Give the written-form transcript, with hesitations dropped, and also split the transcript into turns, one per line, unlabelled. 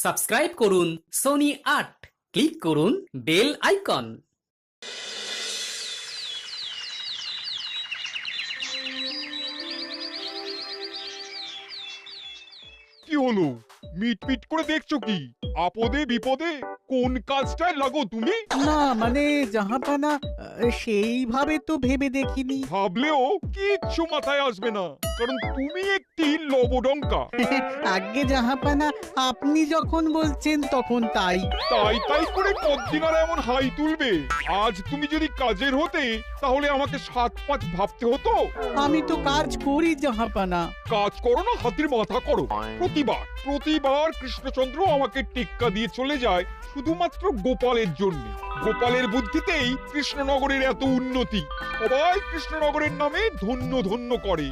Subscribe করুন Sony ৮, click করুন bell icon.
কি হলো? মিটমিট করে দেখছো কি? আপদে বিপদে কোন কাজটায় লাগো তুমি?
না মানে জাহাপানা, সেইভাবে তো ভেবে দেখিনি।
ভাবলেও কিচ্ছু মাথায় আসবে না, কারণ তুমি একটি লবডঙ্কা।
আগে জাহাপানা, আপনি যখন বলছেন তখন তাই।
তাই তাই করে কতদিন আর এমন হাই তুলবে? আজ তুমি যদি কাজের হতে, তাহলে আমাকে ৭-৫ ভাবতে হতো।
আমি তো কাজ করি জাহাপানা।
কাজ করো না হাতির মাথা করো। প্রতিবার কৃষ্ণচন্দ্র আমাকে টেক্কা দিয়ে চলে যায় শুধুমাত্র গোপালের জন্য। গোপালের বুদ্ধিতেই কৃষ্ণনগরের এত উন্নতি। সবাই কৃষ্ণনগরের নামে ধন্য ধন্য করে।